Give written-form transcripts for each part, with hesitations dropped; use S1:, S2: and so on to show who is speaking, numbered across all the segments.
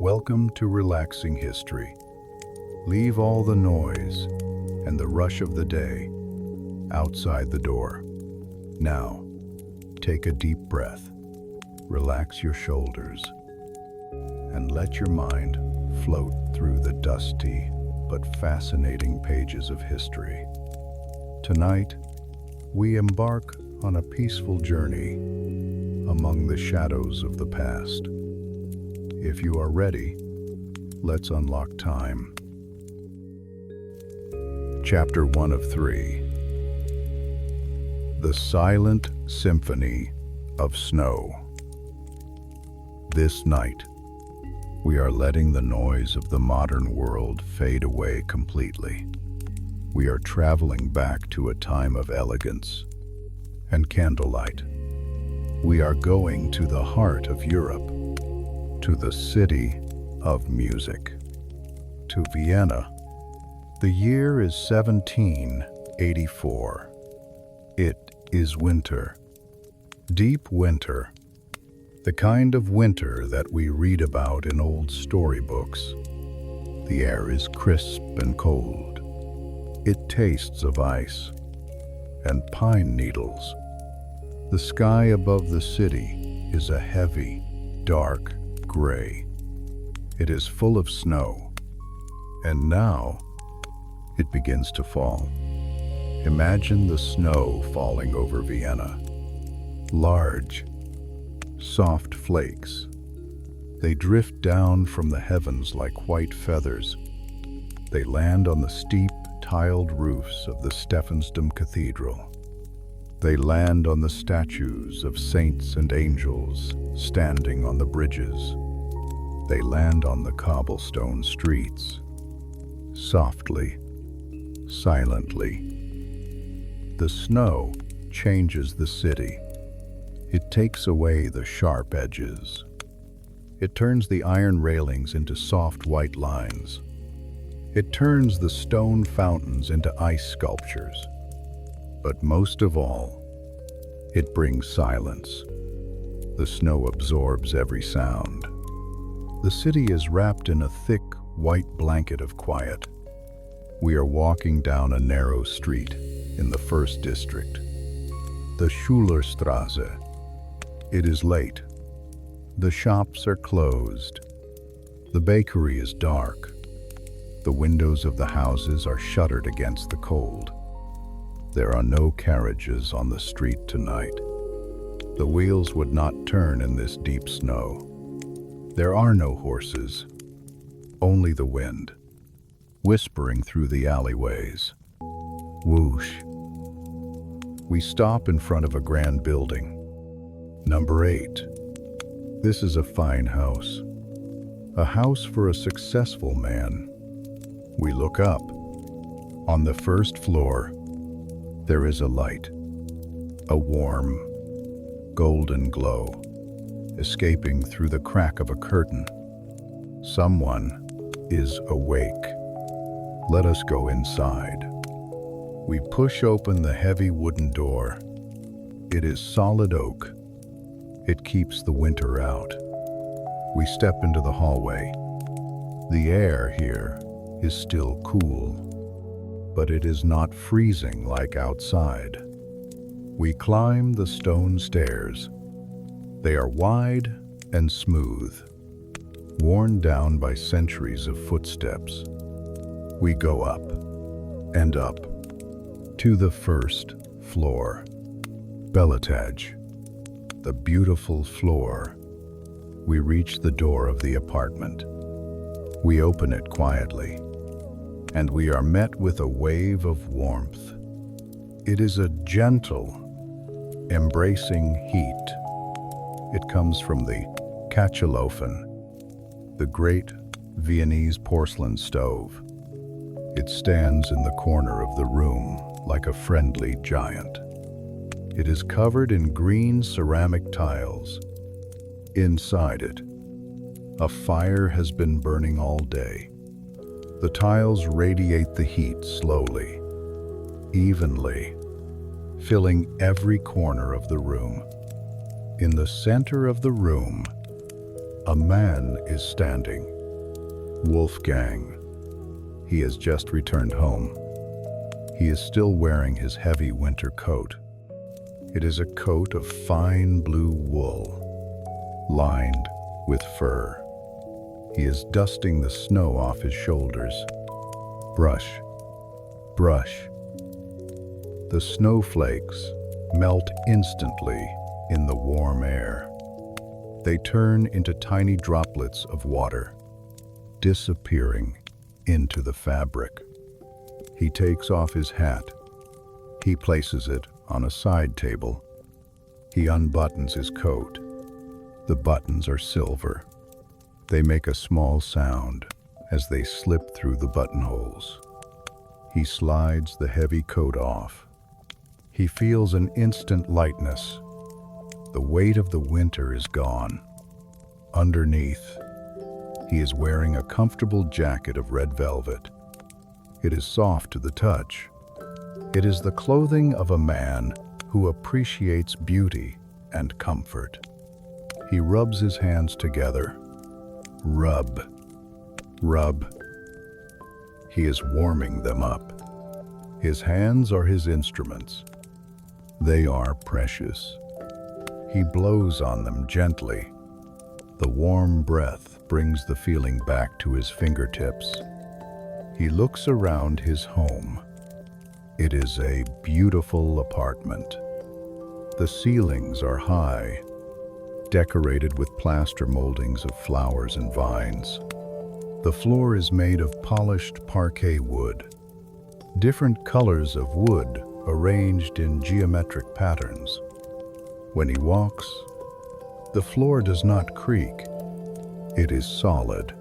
S1: Welcome to Relaxing History. Leave all the noise and the rush of the day outside the door. Now, take a deep breath, relax your shoulders, and let your mind float through the dusty but fascinating pages of history. Tonight, we embark on a peaceful journey among the shadows of the past. If you are ready, let's unlock time. Chapter 1 of 3. The Silent Symphony of Snow. This night, we are letting the noise of the modern world fade away completely. We are traveling back to a time of elegance and candlelight. We are going to the heart of Europe, to the city of music, to Vienna. The year is 1784. It is winter, deep winter, the kind of winter that we read about in old storybooks. The air is crisp and cold. It tastes of ice and pine needles. The sky above the city is a heavy, dark gray. It is full of snow, and now it begins to fall. Imagine the snow falling over Vienna. Large, soft flakes. They drift down from the heavens like white feathers. They land on the steep, tiled roofs of the Stephansdom Cathedral. They land on the statues of saints and angels standing on the bridges. They land on the cobblestone streets, softly, silently. The snow changes the city. It takes away the sharp edges. It turns the iron railings into soft white lines. It turns the stone fountains into ice sculptures. But most of all, it brings silence. The snow absorbs every sound. The city is wrapped in a thick, white blanket of quiet. We are walking down a narrow street in the first district, the Schulerstraße. It is late. The shops are closed. The bakery is dark. The windows of the houses are shuttered against the cold. There are no carriages on the street tonight. The wheels would not turn in this deep snow. There are no horses, only the wind, whispering through the alleyways. Whoosh. We stop in front of a grand building. Number 8. This is a fine house. A house for a successful man. We look up. On the first floor, there is a light, a warm, golden glow, escaping through the crack of a curtain. Someone is awake. Let us go inside. We push open the heavy wooden door. It is solid oak. It keeps the winter out. We step into the hallway. The air here is still cool, but it is not freezing like outside. We climb the stone stairs. They are wide and smooth, worn down by centuries of footsteps. We go up and up to the first floor. Beletage, the beautiful floor. We reach the door of the apartment. We open it quietly, and we are met with a wave of warmth. It is a gentle, embracing heat. It comes from the Kachelofen, the great Viennese porcelain stove. It stands in the corner of the room like a friendly giant. It is covered in green ceramic tiles. Inside it, a fire has been burning all day. The tiles radiate the heat slowly, evenly, filling every corner of the room. In the center of the room, a man is standing. Wolfgang. He has just returned home. He is still wearing his heavy winter coat. It is a coat of fine blue wool, lined with fur. He is dusting the snow off his shoulders. Brush, brush. The snowflakes melt instantly in the warm air. They turn into tiny droplets of water, disappearing into the fabric. He takes off his hat. He places it on a side table. He unbuttons his coat. The buttons are silver. They make a small sound as they slip through the buttonholes. He slides the heavy coat off. He feels an instant lightness. The weight of the winter is gone. Underneath, he is wearing a comfortable jacket of red velvet. It is soft to the touch. It is the clothing of a man who appreciates beauty and comfort. He rubs his hands together. Rub, rub. He is warming them up. His hands are his instruments. They are precious. He blows on them gently. The warm breath brings the feeling back to his fingertips. He looks around his home. It is a beautiful apartment. The ceilings are high, decorated with plaster moldings of flowers and vines. The floor is made of polished parquet wood. Different colors of wood arranged in geometric patterns. When he walks, the floor does not creak. It is solid.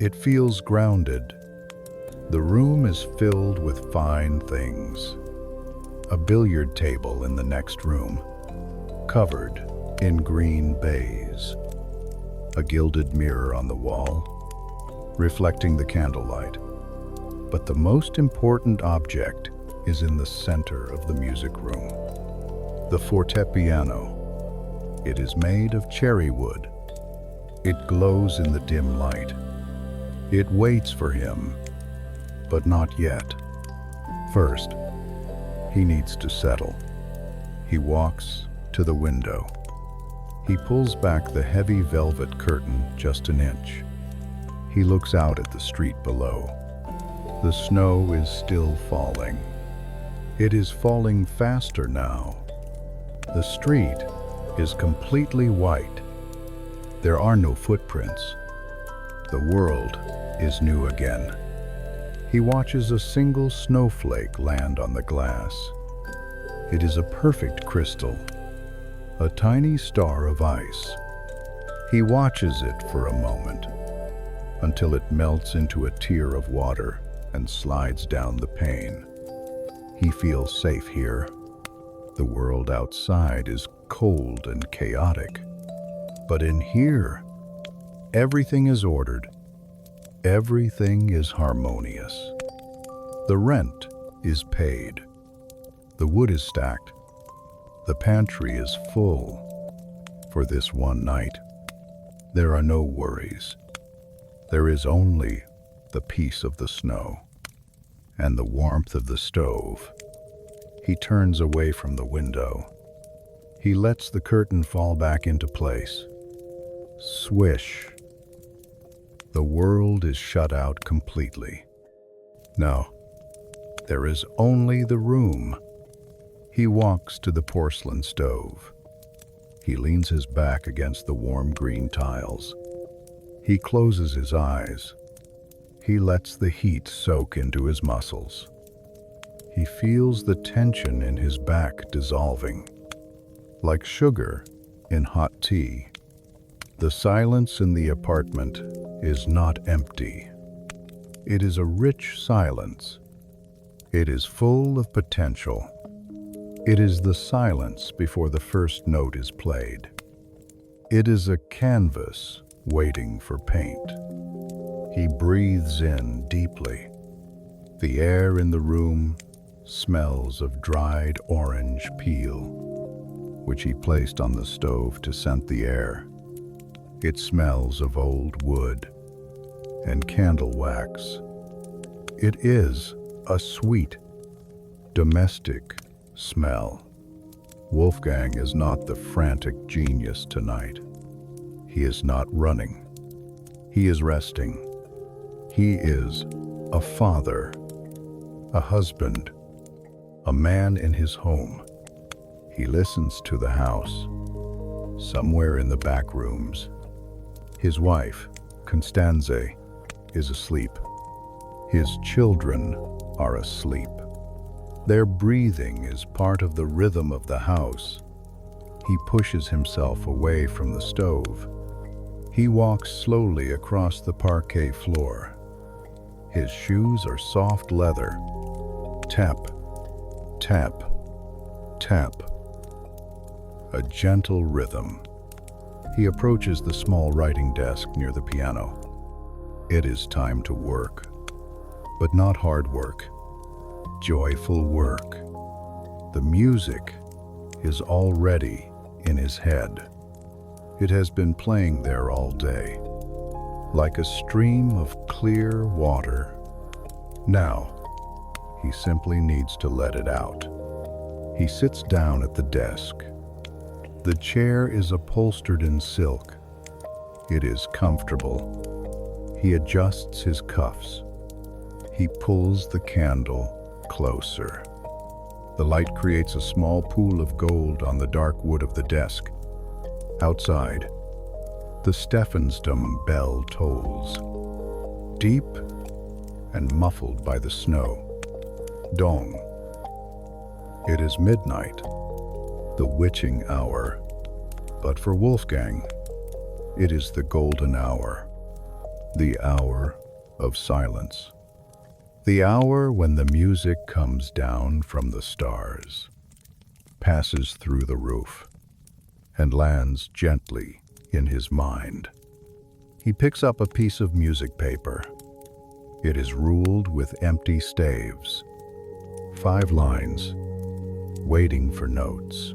S1: It feels grounded. The room is filled with fine things. A billiard table in the next room, covered in green baize. A gilded mirror on the wall, reflecting the candlelight. But the most important object is in the center of the music room. The fortepiano. It is made of cherry wood. It glows in the dim light. It waits for him, but not yet. First, he needs to settle. He walks to the window. He pulls back the heavy velvet curtain just an inch. He looks out at the street below. The snow is still falling. It is falling faster now. The street is completely white. There are no footprints. The world is new again. He watches a single snowflake land on the glass. It is a perfect crystal, a tiny star of ice. He watches it for a moment, until it melts into a tear of water and slides down the pane. He feels safe here. The world outside is cold and chaotic. But in here, everything is ordered. Everything is harmonious. The rent is paid. The wood is stacked. The pantry is full. For this one night, there are no worries. There is only the peace of the snow and the warmth of the stove. He turns away from the window. He lets the curtain fall back into place. Swish. The world is shut out completely. No, there is only the room. He walks to the porcelain stove. He leans his back against the warm green tiles. He closes his eyes. He lets the heat soak into his muscles. He feels the tension in his back dissolving, like sugar in hot tea. The silence in the apartment is not empty. It is a rich silence. It is full of potential. It is the silence before the first note is played. It is a canvas waiting for paint. He breathes in deeply. The air in the room smells of dried orange peel, which he placed on the stove to scent the air. It smells of old wood. and candle wax. It is a sweet, domestic smell. Wolfgang is not the frantic genius tonight. He is not running. He is resting. He is a father, a husband, a man in his home. He listens to the house. Somewhere in the back rooms, his wife, Constanze, is asleep. His children are asleep. Their breathing is part of the rhythm of the house. He pushes himself away from the stove. He walks slowly across the parquet floor. His shoes are soft leather. Tap, tap, tap. A gentle rhythm. He approaches the small writing desk near the piano. It is time to work, but not hard work. Joyful work. The music is already in his head. It has been playing there all day, like a stream of clear water. Now, he simply needs to let it out. He sits down at the desk. The chair is upholstered in silk. It is comfortable. He adjusts his cuffs. He pulls the candle closer. The light creates a small pool of gold on the dark wood of the desk. Outside, the Stephansdom bell tolls, deep and muffled by the snow. Dong. It is midnight, the witching hour. But for Wolfgang, it is the golden hour, the hour of silence. The hour when the music comes down from the stars, passes through the roof, and lands gently in his mind. He picks up a piece of music paper. It is ruled with empty staves. 5 lines, waiting for notes.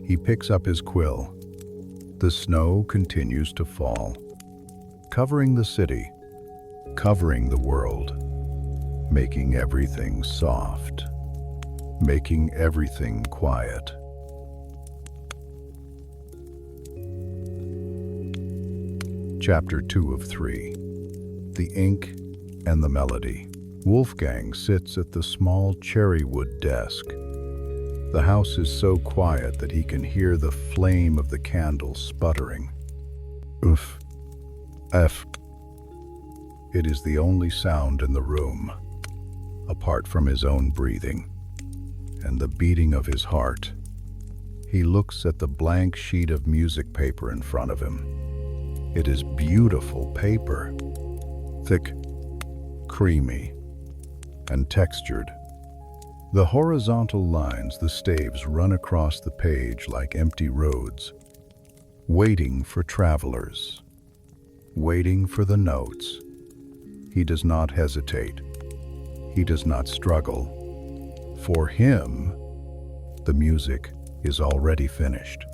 S1: He picks up his quill. The snow continues to fall, covering the city, covering the world, making everything soft, making everything quiet. Chapter 2 of 3. The Ink and the Melody. Wolfgang sits at the small cherrywood desk. The house is so quiet that he can hear the flame of the candle sputtering. Oof. F. It is the only sound in the room, apart from his own breathing and the beating of his heart. He looks at the blank sheet of music paper in front of him. It is beautiful paper, thick, creamy, and textured. The horizontal lines, the staves, run across the page like empty roads, waiting for travelers, waiting for the notes. He does not hesitate. He does not struggle. For him, the music is already finished.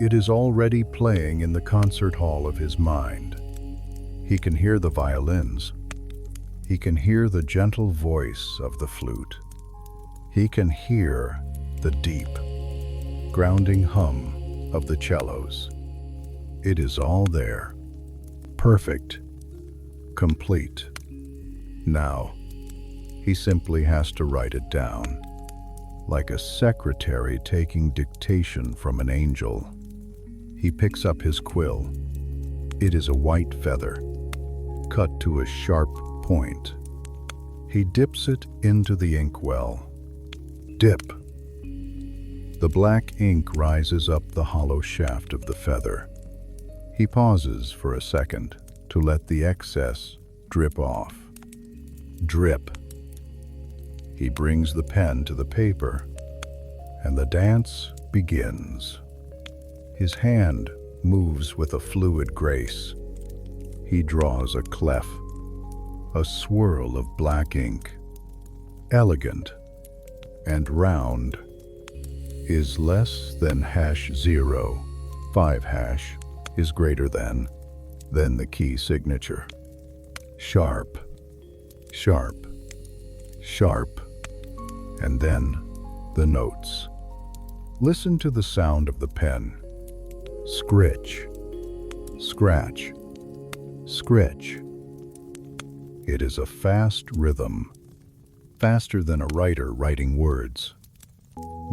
S1: It is already playing in the concert hall of his mind. He can hear the violins. He can hear the gentle voice of the flute. He can hear the deep, grounding hum of the cellos. It is all there, perfect, complete. Now, he simply has to write it down, like a secretary taking dictation from an angel. He picks up his quill. It is a white feather, cut to a sharp point. He dips it into the inkwell. Dip. The black ink rises up the hollow shaft of the feather. He pauses for a second to let the excess drip off. Drip. He brings the pen to the paper, and the dance begins. His hand moves with a fluid grace. He draws a clef, a swirl of black ink. Elegant and round is less than #0. 5# is greater than the key signature. Sharp, sharp, sharp, and then the notes. Listen to the sound of the pen. Scritch, scratch, scritch. It is a fast rhythm, faster than a writer writing words.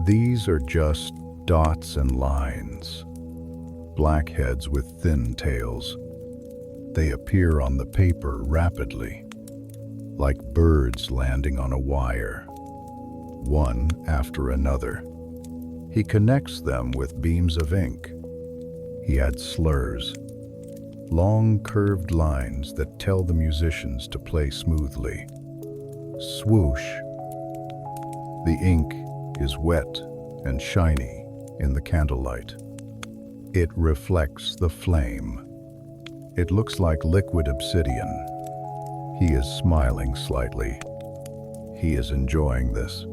S1: These are just dots and lines, blackheads with thin tails. They appear on the paper rapidly, like birds landing on a wire, one after another. He connects them with beams of ink. He adds slurs, long curved lines that tell the musicians to play smoothly. Swoosh. The ink is wet and shiny in the candlelight. It reflects the flame. It looks like liquid obsidian. He is smiling slightly. He is enjoying this.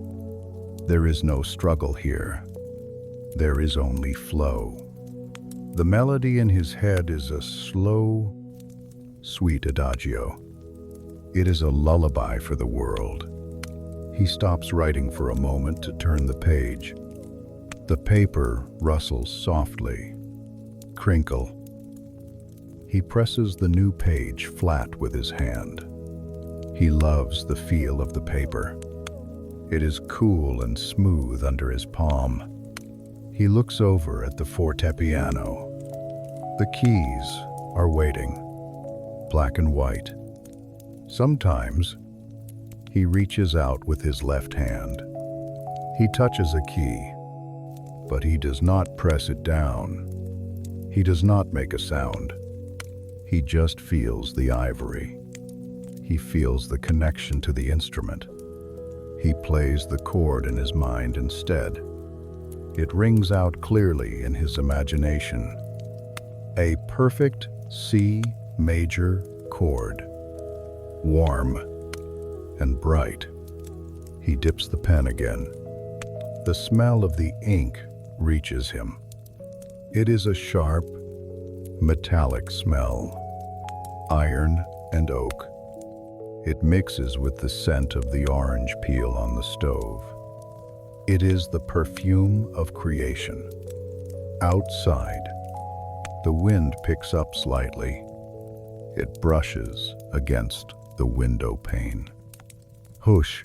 S1: There is no struggle here. There is only flow. The melody in his head is a slow, sweet adagio. It is a lullaby for the world. He stops writing for a moment to turn the page. The paper rustles softly. Crinkle. He presses the new page flat with his hand. He loves the feel of the paper. It is cool and smooth under his palm. He looks over at the fortepiano. The keys are waiting, black and white. Sometimes he reaches out with his left hand. He touches a key, but he does not press it down. He does not make a sound. He just feels the ivory. He feels the connection to the instrument. He plays the chord in his mind instead. It rings out clearly in his imagination. A perfect C major chord. Warm and bright. He dips the pen again. The smell of the ink reaches him. It is a sharp, metallic smell. Iron and oak. It mixes with the scent of the orange peel on the stove. It is the perfume of creation. Outside, the wind picks up slightly. It brushes against the window pane. Hush!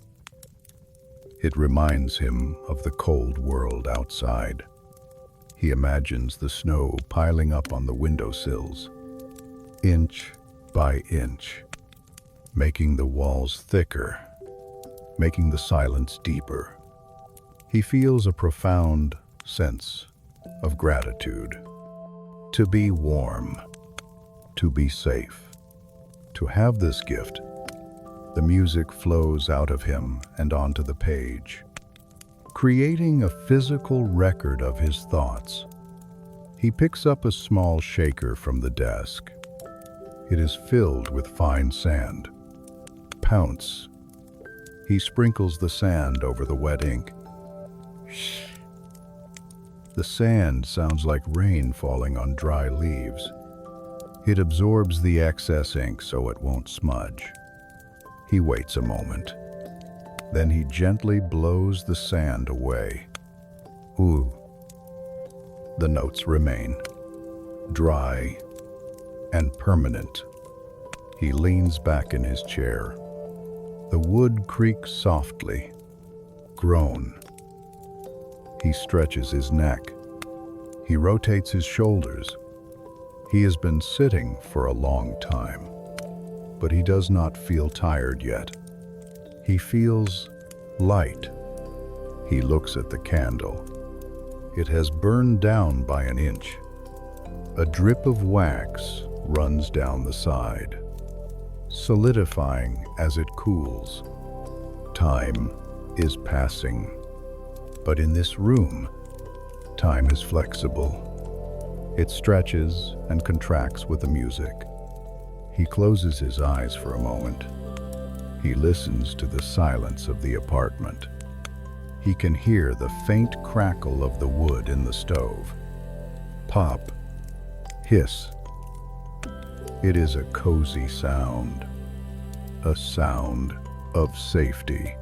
S1: It reminds him of the cold world outside. He imagines the snow piling up on the windowsills, inch by inch, making the walls thicker, making the silence deeper. He feels a profound sense of gratitude. To be warm, to be safe, to have this gift. The music flows out of him and onto the page, creating a physical record of his thoughts. He picks up a small shaker from the desk. It is filled with fine sand. Pounce. He sprinkles the sand over the wet ink. Shh. The sand sounds like rain falling on dry leaves. It absorbs the excess ink so it won't smudge. He waits a moment. Then he gently blows the sand away. Ooh. The notes remain, dry and permanent. He leans back in his chair. The wood creaks softly. Groan. He stretches his neck. He rotates his shoulders. He has been sitting for a long time, but he does not feel tired yet. He feels light. He looks at the candle. It has burned down by an inch. A drip of wax runs down the side, solidifying as it cools. Time is passing. But in this room, time is flexible. It stretches and contracts with the music. He closes his eyes for a moment. He listens to the silence of the apartment. He can hear the faint crackle of the wood in the stove. Pop. Hiss. It is a cozy sound. a sound of safety.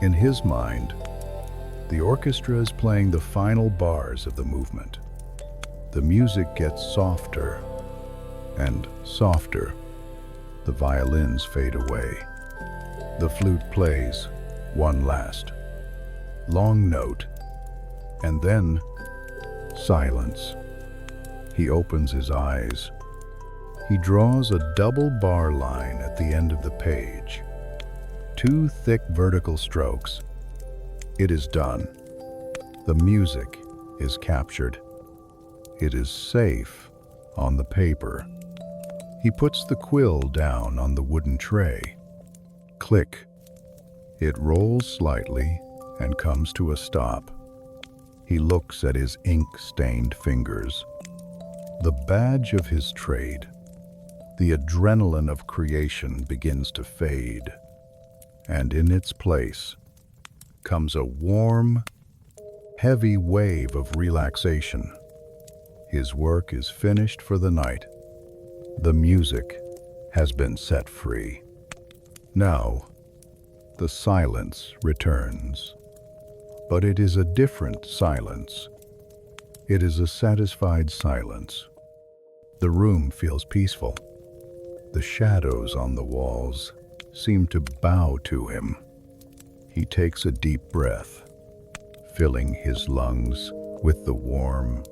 S1: In his mind, the orchestra is playing the final bars of the movement. The music gets softer and softer. The violins fade away. The flute plays one last long note, and then silence. He opens his eyes. He draws a double bar line at the end of the page. 2 thick vertical strokes. It is done. The music is captured. It is safe on the paper. He puts the quill down on the wooden tray. Click. It rolls slightly and comes to a stop. He looks at his ink-stained fingers. The badge of his trade, the adrenaline of creation, begins to fade, and in its place comes a warm, heavy wave of relaxation. His work is finished for the night. The music has been set free. Now, the silence returns. But it is a different silence. It is a satisfied silence. The room feels peaceful. The shadows on the walls seem to bow to him. He takes a deep breath, filling his lungs with the warm,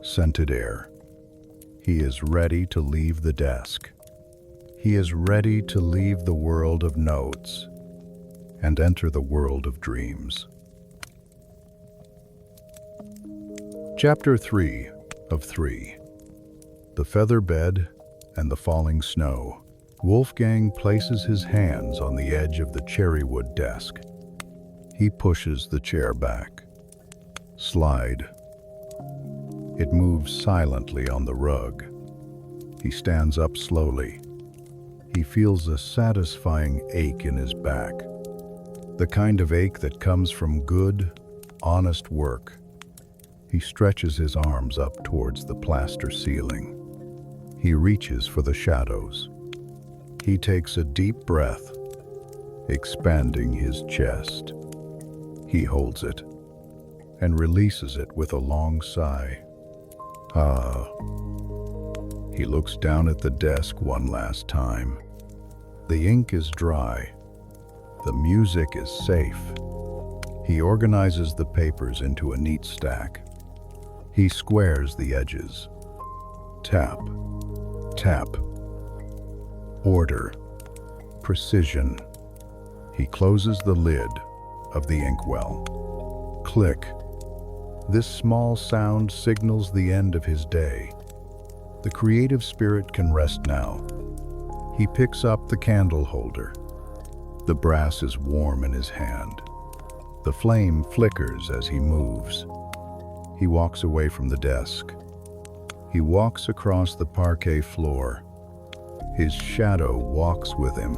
S1: scented air. He is ready to leave the desk. He is ready to leave the world of notes and enter the world of dreams. Chapter 3 of 3. The feather bed and the falling snow. Wolfgang places his hands on the edge of the cherrywood desk. He pushes the chair back. Slide. It moves silently on the rug. He stands up slowly. He feels a satisfying ache in his back. The kind of ache that comes from good, honest work. He stretches his arms up towards the plaster ceiling. He reaches for the shadows. He takes a deep breath, expanding his chest. He holds it and releases it with a long sigh. Ah. He looks down at the desk one last time. The ink is dry. The music is safe. He organizes the papers into a neat stack. He squares the edges. Tap, tap. Order, precision. He closes the lid of the inkwell. Click. This small sound signals the end of his day. The creative spirit can rest now. He picks up the candle holder. The brass is warm in his hand. The flame flickers as he moves. He walks away from the desk. He walks across the parquet floor. His shadow walks with him,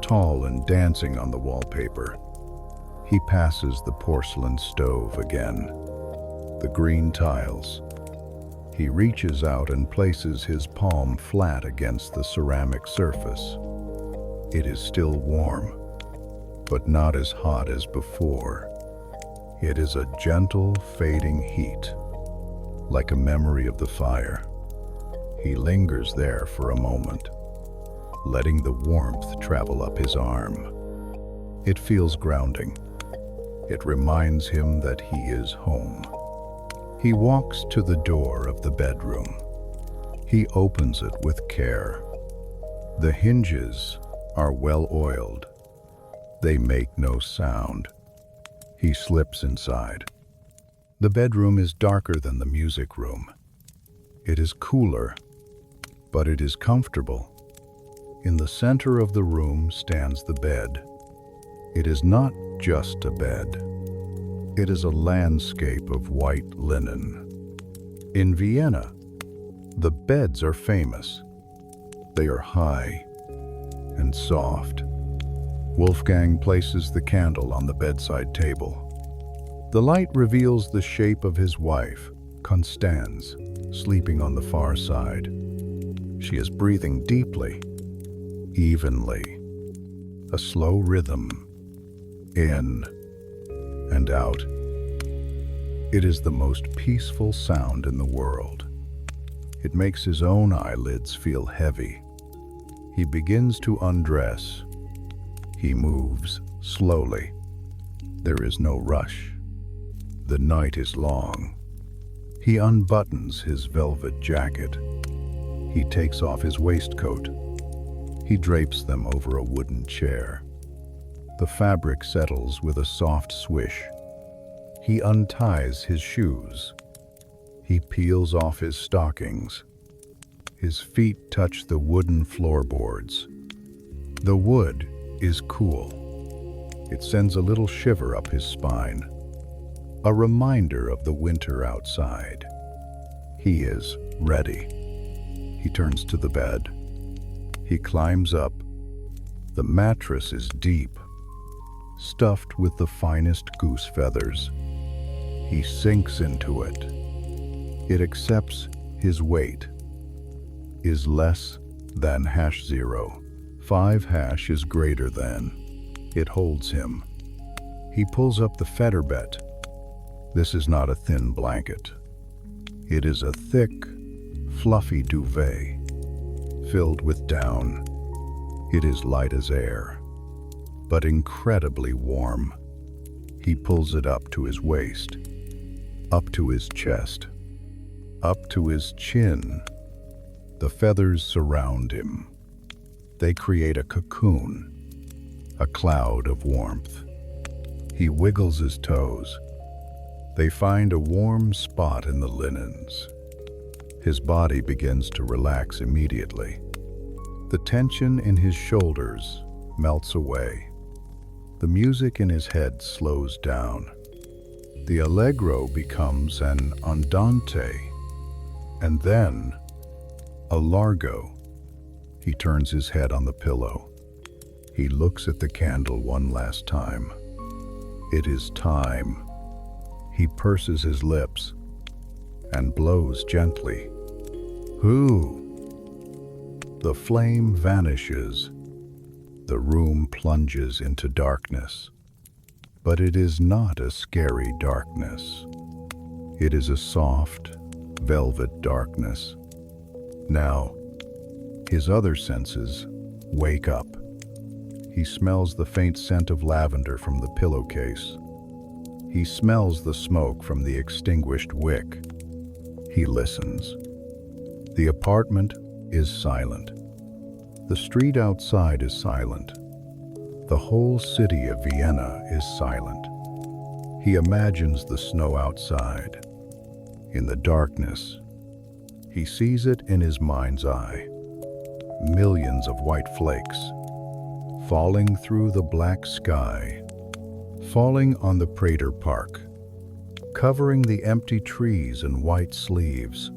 S1: tall and dancing on the wallpaper. He passes the porcelain stove again, the green tiles. He reaches out and places his palm flat against the ceramic surface. It is still warm, but not as hot as before. It is a gentle, fading heat, like a memory of the fire. He lingers there for a moment, letting the warmth travel up his arm. It feels grounding. It reminds him that he is home. He walks to the door of the bedroom. He opens it with care. The hinges are well oiled. They make no sound. He slips inside. The bedroom is darker than the music room. It is cooler, but it is comfortable. In the center of the room stands the bed. It is not just a bed. It is a landscape of white linen. In Vienna, the beds are famous. They are high and soft. Wolfgang places the candle on the bedside table. The light reveals the shape of his wife, Constance, sleeping on the far side. She is breathing deeply. evenly, a slow rhythm, in and out. It is the most peaceful sound in the world. It makes his own eyelids feel heavy. He begins to undress. He moves slowly. There is no rush. The night is long. He unbuttons his velvet jacket. He takes off his waistcoat. He drapes them over a wooden chair. The fabric settles with a soft swish. He unties his shoes. He peels off his stockings. His feet touch the wooden floorboards. The wood is cool. It sends a little shiver up his spine, a reminder of the winter outside. He is ready. He turns to the bed. He climbs up. The mattress is deep, stuffed with the finest goose feathers. He sinks into it. It accepts his weight, is less than #0. 5# is greater than. It holds him. He pulls up the featherbed. This is not a thin blanket. It is a thick, fluffy duvet, filled with down. It is light as air, but incredibly warm. He pulls it up to his waist, up to his chest, up to his chin. The feathers surround him. They create a cocoon, a cloud of warmth. He wiggles his toes. They find a warm spot in the linens. His body begins to relax immediately. The tension in his shoulders melts away. The music in his head slows down. The allegro becomes an andante, and then a largo. He turns his head on the pillow. He looks at the candle one last time. It is time. He purses his lips and blows gently. Hoo! The flame vanishes. The room plunges into darkness. But it is not a scary darkness. It is a soft, velvet darkness. Now, his other senses wake up. He smells the faint scent of lavender from the pillowcase. He smells the smoke from the extinguished wick. He listens. The apartment is silent. The street outside is silent. The whole city of Vienna is silent. He imagines the snow outside. In the darkness, he sees it in his mind's eye. Millions of white flakes, falling through the black sky, falling on the Prater Park, covering the empty trees in white sleeves,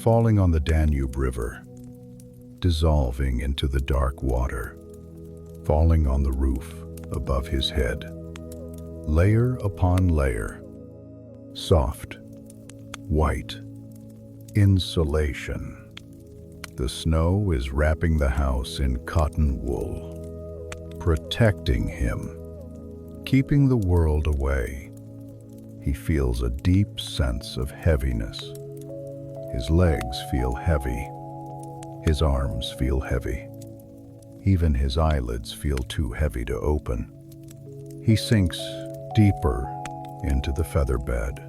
S1: falling on the Danube River, dissolving into the dark water, falling on the roof above his head, layer upon layer, soft, white, insulation. The snow is wrapping the house in cotton wool, protecting him, keeping the world away. He feels a deep sense of heaviness. His legs feel heavy. His arms feel heavy. Even his eyelids feel too heavy to open. He sinks deeper into the feather bed.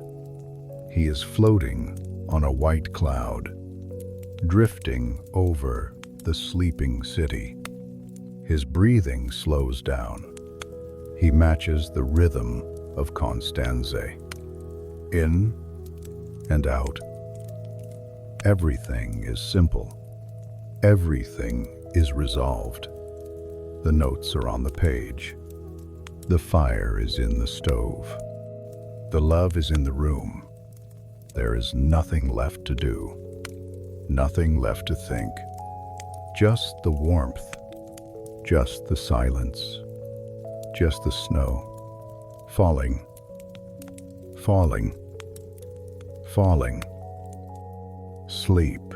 S1: He is floating on a white cloud, drifting over the sleeping city. His breathing slows down. He matches the rhythm of Constanze. In and out. Everything is simple. Everything is resolved. The notes are on the page. The fire is in the stove. The love is in the room. There is nothing left to do. Nothing left to think. Just the warmth. Just the silence. Just the snow. Falling. Falling. Falling. Sleep.